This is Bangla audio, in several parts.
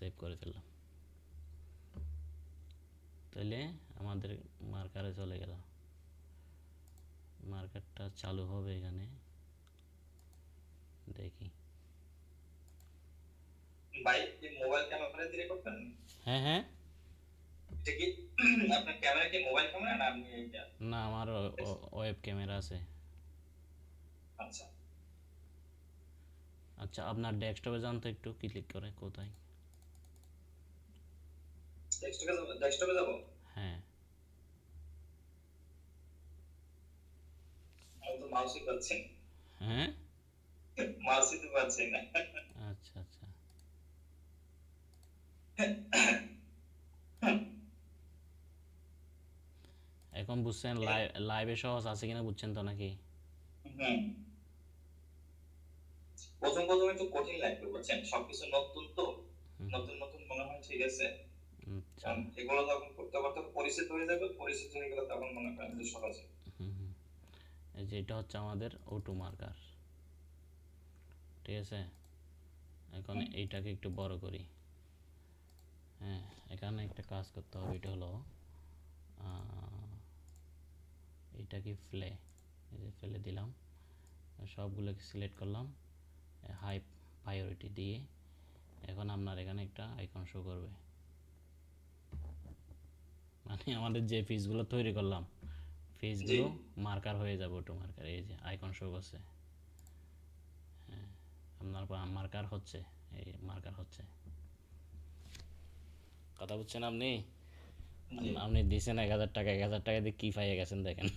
সেভ করে ফেললাম। তাহলে আমাদের মার্কারে চলে গেল, মার্কারটা চালু হবে এখানে, দেখি। ভাই কি মোবাইল ক্যামেরা দিয়ে করবেন? হ্যাঁ হ্যাঁ। এটা কি আপনার ক্যামেরা কি মোবাইল ক্যামেরা না আপনি এটা? না, আমার ওয়েব ক্যামেরা আছে। আচ্ছা, আচ্ছা, আপনার ডেস্কটপে যান তো, একটু ক্লিক করে কোথায়। ডেস্কটপে যাব। হ্যাঁ। আমি তো মাউসই পাচ্ছি না। হ্যাঁ। মাউসই তো পাচ্ছি না। আচ্ছা আচ্ছা। এখন বুঝছেন লাইভে সহজ আছে কিনা, বুঝছেন তো নাকি? হুম, প্রথম প্রথম একটু কঠিন লাগবে বুঝছেন, সবকিছু নতুন তো, নতুন নতুন মনে হয় ঠিক আছে। আচ্ছা। কারণ এগুলো যখন করতে করতে পরিচিত হয়ে যাবে, পরিচিত হয়ে গেলে তখন মনে করেন যে সহজ। এই যে এটা হচ্ছে আমাদের অটো মার্কার, ঠিক আছে। এখন হুম, এইটাকে একটু বড় করি। হ্যাঁ, এখানে একটা কাজ করতে হবে, এটা হলো এটা কি ফ্লে, এই যে ফেলে দিলাম, সবগুলোকে সিলেক্ট করলাম হাই প্রায়োরিটি দিয়ে। এখন আপনার এখানে একটা আইকন শো করবে, মানে আমাদের যে পিসগুলো তৈরি করলাম জি। পিসগুলো মার্কার হয়ে যাবে, অটো মার্কার। এই যে আইকন শো করছে, আপনার মার্কার হচ্ছে, এই মার্কার হচ্ছে। কথা বুঝছেন আপনি? জি। আপনি দিয়েছেন 1,000 টাকা, 1,000 টাকা দিয়ে কি পাইয়ে গেছেন দেখেন।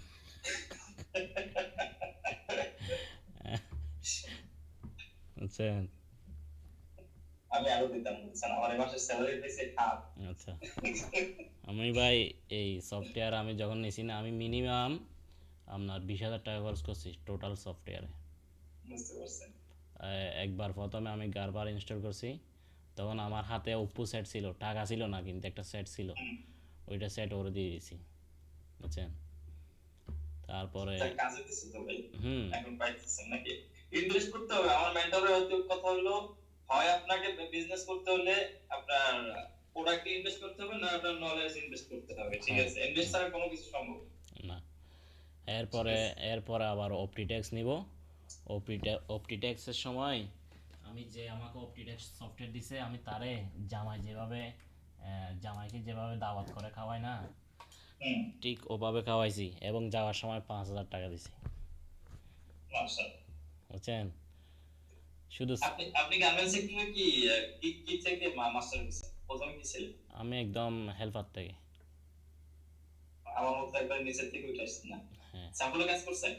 বুঝছেন? আমি আরো দিতাম বুঝছেন, আমার এই মাসের স্যালারি পেয়েছে হাফ। আচ্ছা। আমি ভাই এই সফটওয়্যার আমি যখন নিছি না, আমি মিনিমাম আপনার 20,000 টাকা খরচ করছি টোটাল সফটওয়্যারে। বুঝতে পারছেন? একবার প্রথমে আমি গারবার ইনস্টল করছি, তখন আমার হাতে ওপ্পো সেট ছিল, টাকা ছিল না, কিন্তু একটা সেট ছিল, হুম, ওইটা সেট ওরে দিয়ে দিয়েছি, বুঝছেন। তারপরে যাক কাজে দিচ্ছে তো ভাই, হুম। এখন পাইতেছেন নাকি? ইনভেস্ট করতে হবে। আমার মেন্টরের হয়তো কথা হলো, হয় আপনাকে বিজনেস করতে হলে আপনার প্রোডাক্টে ইনভেস্ট করতে হবে, না আপনার নলেজ ইনভেস্ট করতে হবে, ঠিক হ্যাঁ। আছে? ইনভেস্ট ছাড়া কোনো কিছু সম্ভব না। না। ঠিক এরপরে আছে। এরপরে আবার অপটিটেক্স নিব। অপটিটেক্সের সময় আমি যে আমাকে অপটিটেক্স সফটওয়্যার দিছে, আমি তারে জামাই যেভাবে জামাইকে যেভাবে দাওয়াত করে খাওয়াই না, হুম, ঠিক ওভাবে খাওয়াইছি, এবং যাওয়ার সময় 5,000 টাকা দিছি, মাশাআল্লাহ। বুঝছেন। শুধু আপনি আপনি গার্মেন্টস সেক্টরে কি কি কি থেকে মাস্টার হয়েছেন? প্রথমে কি ছিলেন? আমি একদম হেল্পার থেকে। আমার মতো একবার নিচের থেকে উঠে আসছেন না? হ্যাঁ। স্যাম্পলে কাজ করছেন?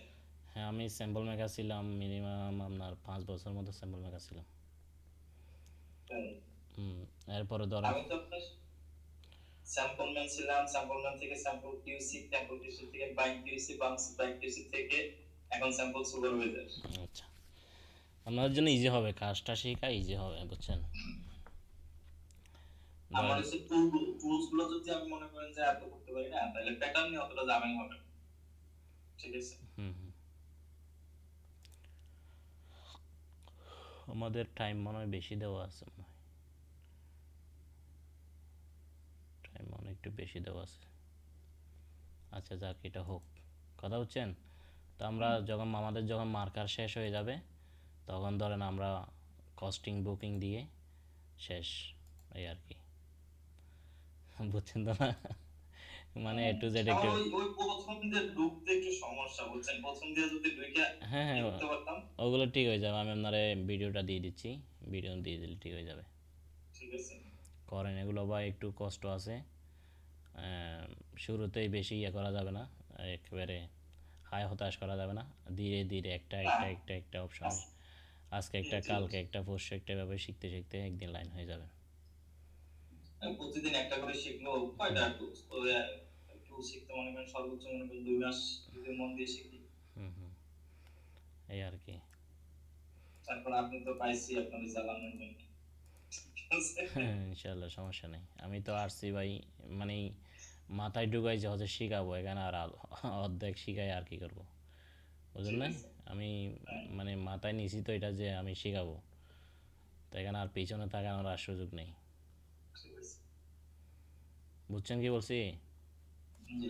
হ্যাঁ, আমি স্যাম্পল মেকার ছিলাম মিনিমাম আপনার 5 বছর মতো স্যাম্পল মেকার ছিলাম। হুম। হুম। এরপরে ধরেন আমি তো আপনার স্যাম্পল ম্যান ছিলাম, স্যাম্পল ম্যান থেকে স্যাম্পল কিউসি, স্যাম্পল কিউসি থেকে বাইং কিউসি, বাইং কিউসি থেকে এখন স্যাম্পল সুপারভাইজার। আচ্ছা, আপনাদের জন্য ইজি হবে, কাজটা শেখা ইজি হবে, বুঝছেন। আমার ধরেন হচ্ছে টুলস গুলো যদি আমি মনে করেন যে এত করতে পারি না, তাহলে প্যাটার্ন নিয়ে অতটা ঝামেলা হবে না, ঠিক আছে? আমাদের টাইম মনে হয় বেশি দেওয়া আছে, মনে হয় টাইম মনে হয় একটু বেশি দেওয়া আছে। আচ্ছা যাক, এটা হোক, কথা হচ্ছেন। তো আমরা হুম। যখন আমাদের যখন মার্কার শেষ হয়ে যাবে, তখন ধরেন আমরা কস্টিং বুকিং দিয়ে শেষ, এই আর কি। বুঝছেন তো না, মানে এ টু জেড আমার একটু। ওই ওই প্রথম দিয়ে ঢুকতে একটু সমস্যা বুঝছেন, প্রথম দিয়ে যদি ঢুকে হ্যাঁ হ্যাঁ, ঢুকতে পারতাম। ওগুলো ঠিক হয়ে যাবে, আমি আপনারে ভিডিওটা দিয়ে দিচ্ছি, ভিডিও দিয়ে দিলে ঠিক হয়ে যাবে। ঠিক আছে। করেন এগুলো, বা একটু কষ্ট আছে। শুরুতেই বেশি ইয়ে করা যাবে না, একেবারে হাই হতাশ করা যাবে না, ধীরে ধীরে একটা না, একটা একটা একটা অপশন, আজকে একটা ঠিক কালকে আছে। একটা পরশু একটা, এভাবে শিখতে শিখতে একদিন লাইন হয়ে যাবে। প্রতিদিন একটা করে শিখলো কয়টা টুলস তো, টুল শিখতে মনে করেন সর্বোচ্চ মনে করেন 2 মাস যদি মন দিয়ে শিখি। এই আর কি। তারপর আপনি তো পাইছি আপনাদের জ্বালানোর জন্য, ঠিক আছে? ইনশাল্লাহ, সমস্যা নেই। আমি তো আসছি ভাই, মানে মাথায় ঢুকাই যে হচ্ছে শিখাবো এখানে, আর অর্ধেক শিখাই আর কি করবো, বুঝলেন ঠিক না। আছে। আমি হ্যাঁ, মানে মাথায় নিছি তো এটা যে আমি শিখাবো, তো এখানে আর পিছনে থাকার আর সুযোগ নেই। বুঝছেন কি বলছি? জি।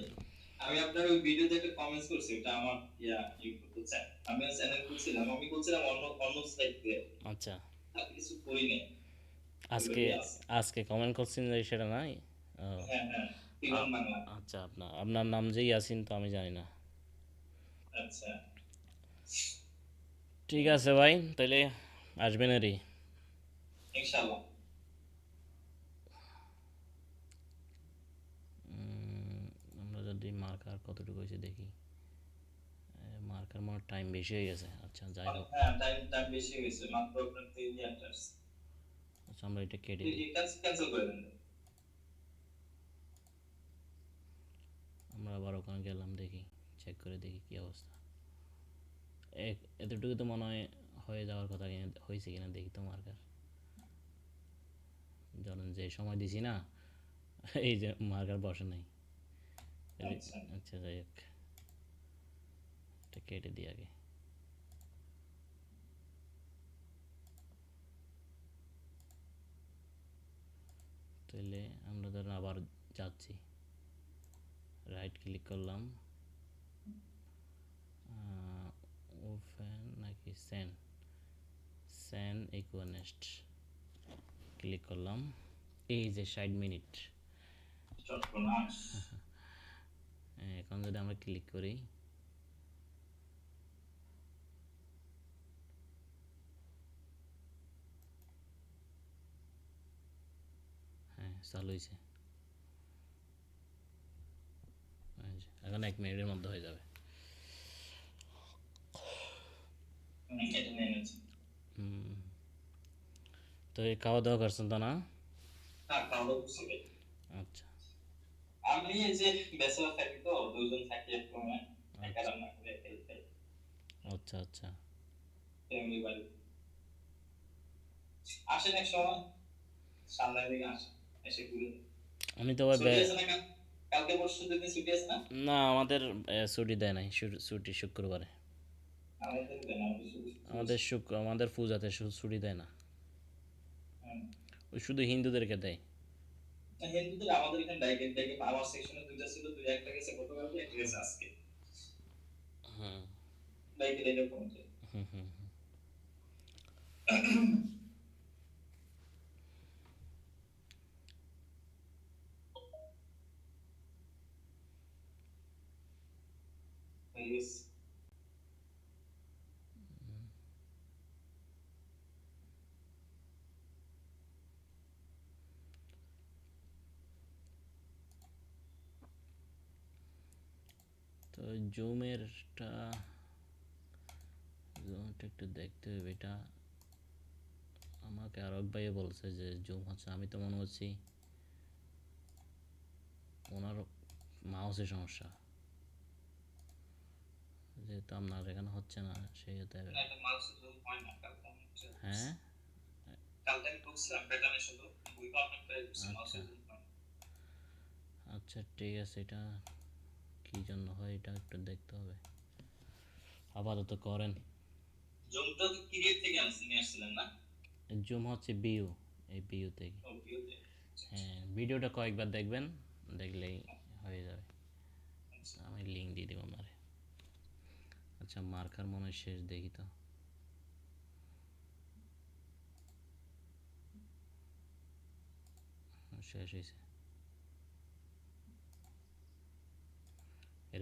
আমি আপনার ওই ভিডিও দেখে কমেন্টস করছি, এটা আমার ইউটিউব বুঝছেন। আমি চ্যানেল খুলছিলাম, আমি খুলছিলাম অন্য অন্য সাইট দিয়ে, আচ্ছা, আর কিছু করি নাই, আজকে ওইভাবেই আছে। আজকে কমেন্ট করছেন যে সেটা নাই? ও, হ্যাঁ হ্যাঁ, পিওন আ- বাংলা। আচ্ছা, আপনার আপনার নাম যে ইয়াসিন তো আমি জানি না। আচ্ছা, ঠিক আছে ভাই, তাহলে আসবেন আরই। ইনশাআল্লাহ। আমরা যদি মার্কার কতটুকু হয়েছে দেখি। মার্কার মনে টাইম বেশি হয়ে গেছে, আচ্ছা যাই হোক। হ্যাঁ, টাইম টাইম বেশি হয়েছে, মাত্র আপনার 3 ইয়ার্স। আচ্ছা আমরা এটা কেটে দিই। এই কাজ ক্যান্সেল করে দেন। আমরা আবার ওখানে গেলাম, দেখি চেক করে দেখি কি অবস্থা। এতটুকু তো মনে হয় হয়ে যাওয়ার কথা, কিনা হয়েছে কিনা দেখি তো মার্কার। ধরেন যে সময় দিছি না, এই যে মার্কার বসে নাই। আচ্ছা, আচ্ছা যাই হোক, এটা কেটে দিই আগে। তাহলে আমরা ধরেন আবার যাচ্ছি, রাইট ক্লিক করলাম, ওপেন নাকি সেন্ড, সেন্ড ইকুয়ানেস্ট ক্লিক করলাম। এই যে 60 মিনিট। চট্টনাশ। এখন যদি আমরা ক্লিক করি, হ্যাঁ চালু হয়েছে। এখন 1 মিনিটের মধ্যে হয়ে যাবে। এটা নিয়ে নিচ্ছি। হুম, তো এই খাওয়া দাওয়া করছেন তো না? হ্যাঁ, খাওয়া বুঝছি ভাই। আচ্ছা আমি এই যে ব্যাচেলর থাকি, তো দুইজন থাকি এক রুমে, একা আচ্ছা রান্না করে একাই খাই, আচ্ছা আচ্ছা। ফ্যামিলি বাড়ি। আসেন এক সময়, সামনের দিকে আসেন, এসে ঘুরে। আমি তো ভাই ছুটি আছে না কালকে পরশু দুদিন ছুটি আছে না? না, আমাদের ছুটি দেয় নাই, ছুটি শুক্রবারে। আমাদের দেন, আমাদের শুধু ছুটি আছে। আমাদের পূজাতে ছুটি দেয় না, হুম। ওই শুধু হিন্দুদেরকে দেয়। হিন্দুদের আমাদের এখানে ডাইকেট ডাইকেট আমার সেকশনে দুইটা ছিল, দুই একটা গেছে গতকালকে, একটা গেছে আজকে। হুম ডাইকেট ডাইকেট কমছে। হুম হুম। হয়ে গেছে। তো জুমেরটা, জুমটা একটু দেখতে হবে। এটা আমাকে আরব ভাইয়ে বলছে যে জুম হচ্ছে, আমি তো মনে হচ্ছি ওনার মাউসের সমস্যা, যেহেতু আপনার এখানে হচ্ছে না সেহেতু। না, এটা মাউসের জন্য হয় না, কালকে আমি হ্যাঁ কালকে আমি ঢুকছিলাম প্যাটার্নের শুধু, ওই কারণে ঢুকছি, আচ্ছা মাউসের জন্য হয় না। আচ্ছা ঠিক আছে, এটা কী জন্য হয় এটা একটু দেখতে হবে। আপাতত করেন। জুমটা তো ক্রিয়েট থেকে নিয়ে আসছিলেন না? জুম হচ্ছে বিউ, এই বিউ থেকে। ও ভিউতে। হ্যাঁ, ভিডিওটা কয়েকবার দেখবেন, দেখলেই হয়ে যাবে। আচ্ছা, আমি লিঙ্ক দিয়ে দেবো আপনারে। আচ্ছা মার্কার মনে হয় শেষ, দেখি তো। শেষ হয়েছে।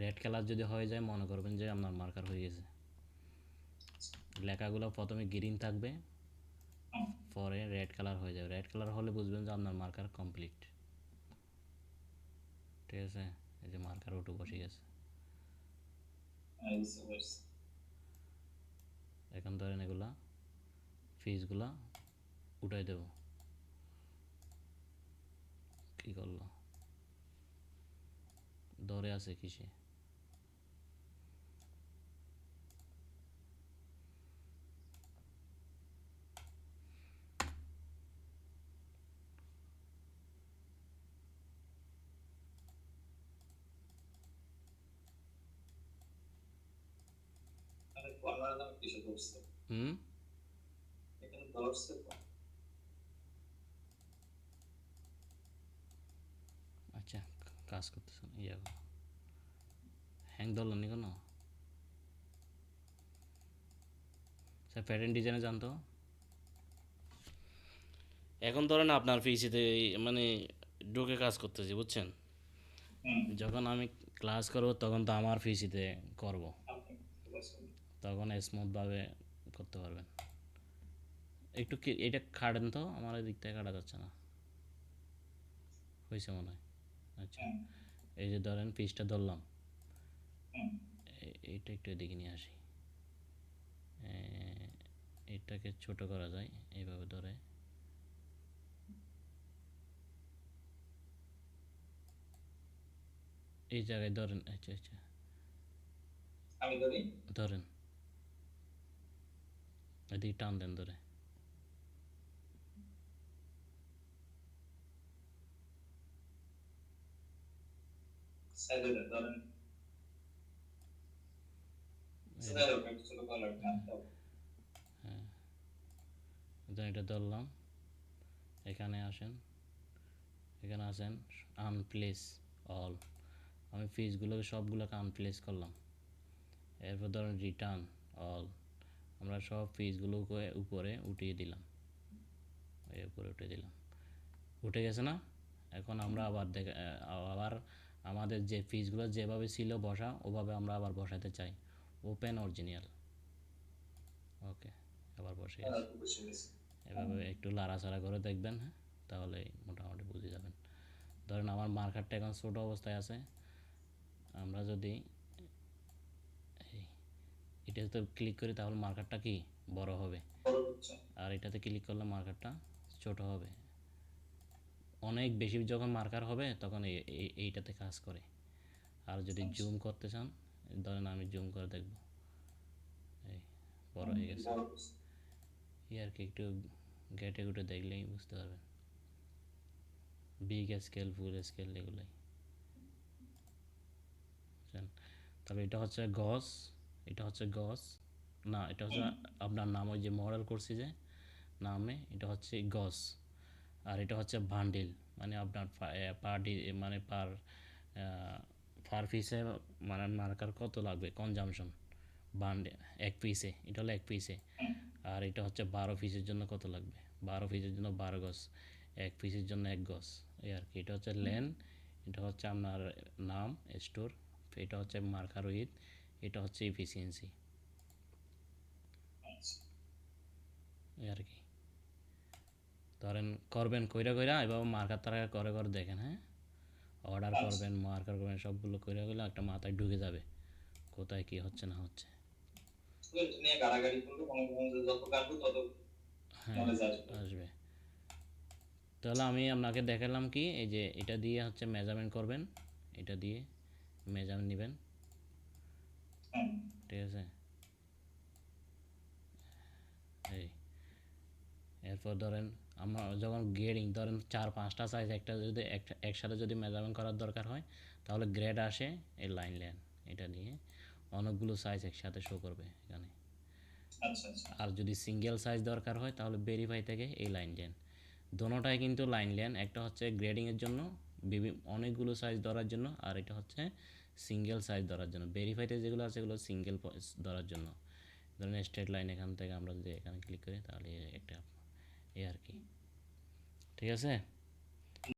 রেড কালার যদি হয়ে যায় মনে করবেন যে আপনার মার্কার হয়ে গেছে। লেখাগুলো প্রথমে গ্রিন থাকবে, হুম, পরে রেড কালার হয়ে যাবে। রেড কালার হলে বুঝবেন যে আপনার মার্কার কমপ্লিট। ঠিক আছে, এই যে মার্কার ওটু বসে গেছে। বুঝতে পারছি। এখন ধরেন এগুলা ফিসগুলা উঠাই দেব। কি করলো, ধরে আছে কিসে? আরে কর্নার নাম কিছু ধরছে, হুম। এখানে ধরছে তো। আচ্ছা, কাজ করতেছে না, ইয়া হ্যাং ধরলো নি কোনো। স্যার প্যাটার্ন ডিজাইনে জানতো। এখন ধরেন আপনার পিসিতে মানে ঢুকে কাজ করতেছি বুঝছেন, হুম, যখন আমি ক্লাস করব তখন তো আমার পিসিতে করব, আপনি বুঝতে পারছেন। তখন স্মুথভাবে করতে পারবেন। একটু কি এটা খাটেন তো, আমার এদিক থেকে কাটা যাচ্ছে না, হয়েছে মনে হয়। আচ্ছা, হুম, এই যে ধরেন পিসটা ধরলাম, হুম, এইটা একটু এদিকে নিয়ে আসি, এটাকে ছোট করা যায় এইভাবে ধরে, এই জায়গায় ধরেন। আচ্ছা আচ্ছা, আমি ধরি। ধরেন এদিকে টান দেন ধরে, সাইডে ধরেন। এই সেটাই হোক, একটু ছোট করা লাগবে না, তো। ধরেন এটা ধরলাম, এখানে আসেন, এখানে আসেন, আনপ্লেস অল, আমি পিসগুলোকে সবগুলোকে আনপ্লেস করলাম। এরপর ধরেন রিটার্ন অল, আমরা সব পিসগুলোকে উপরে উঠিয়ে দিলাম, এই উপরে উঠিয়ে দিলাম, উঠে গেছে না। এখন আমরা আবার আবার আমাদের যে পিসগুলো যেভাবে ছিল বসা ওভাবে আমরা আবার বসাতে চাই, ওপেন অরিজিনাল। ওকে, আবার বসে গেছে। খুব বেশি হয়েছে। এভাবে একটু লাড়াচাড়া করে দেখবেন, হ্যাঁ, তাহলে মোটামুটি বুঝে যাবেন। ধরেন আমার মার্কারটা এখন ছোটো অবস্থায় আছে, আমরা যদি এটাতে ক্লিক করি তাহলে মার্কারটা কি বড় হবে, বড় হচ্ছে। আর এটাতে ক্লিক করলে মার্কারটা ছোট হবে। অনেক বেশি যখন মার্কার হবে তখন এইটাতে কাজ করে। আর যদি আচ্ছা। জুম করতে চান, ধরেন আমি জুম করে দেখব, এই বড় হুম, হয়ে গেছে। বড় হচ্ছে। এই আর কি, একটু ঘেটে ঘুটে দেখলেই বুঝতে পারবেন, বিগ স্কেল ফুল স্কেল এগুলোই বুঝছেন। তবে এটা হচ্ছে গস, এটা হচ্ছে গস, না এটা হচ্ছে হুম, আপনার নাম, ওই যে মডেল করছি যে নামে, এটা হচ্ছে গস। আর এটা হচ্ছে বান্ডিল, মানে আপনার পার মানে পার পিসে মানে মার্কার কত লাগবে কনজামশন, বান্ডে এক পিসে, এটা হলো এক পিসে। হুম, আর এটা হচ্ছে 12 পিসের জন্য কত লাগবে, 12 পিসের জন্য 12 গজ, এক পিসের জন্য 1 গজ, এই আর কি। এটা হচ্ছে হুম, লেন, এটা হচ্ছে আপনার নাম স্টোর, এটা হচ্ছে মার্কার উইথ, এটা হচ্ছে ইফিসিয়েন্সি, আচ্ছা। এই আর কি। ধরেন করবেন কইরা কইরা এভাবে মার্কার তারা করে করে দেখেন, হ্যাঁ, অর্ডার আচ্ছা। করবেন মার্কার করবেন সবগুলো কইরা কইরা একটা মাথায় ঢুকে যাবে কোথায় কি হচ্ছে না হচ্ছে। তো এটা নিয়ে গাড়াগাড়ি করলে মনে করেন যে যত কাটবো তত হ্যাঁ, নলেজ আসবে। আসবে। তাহলে আমি আপনাকে দেখালাম কি, এই যে এটা দিয়ে হচ্ছে মেজারমেন্ট করবেন, এটা দিয়ে মেজারমেন্ট নেবেন, হুম, ঠিক আছে। এই এরপর ধরেন আমরা যখন গ্রেডিং, ধরেন 4-5টা সাইজ একটা যদি একসাথে যদি মেজারমেন্ট করার দরকার হয় তাহলে গ্রেড আসে এই লাইন লেন, এটা দিয়ে অনেকগুলো সাইজ একসাথে শো করবে এখানে। আচ্ছা, আচ্ছা। আর যদি সিঙ্গেল সাইজ দরকার হয় তাহলে ভেরিফাই থেকে এই লাইন লেন, দোনোটাই কিন্তু লাইন লেন, একটা হচ্ছে গ্রেডিংয়ের জন্য অনেকগুলো সাইজ ধরার জন্য, আর এটা হচ্ছে সিঙ্গেল সাইজ ধরার জন্য। ভেরিফাইতে যেগুলো আছে এগুলো সিঙ্গেল ধরার জন্য। ধরেন স্ট্রেট লাইন এখান থেকে আমরা যদি এখানে ক্লিক করি তাহলে একটা, এই আর কি, ঠিক আছে।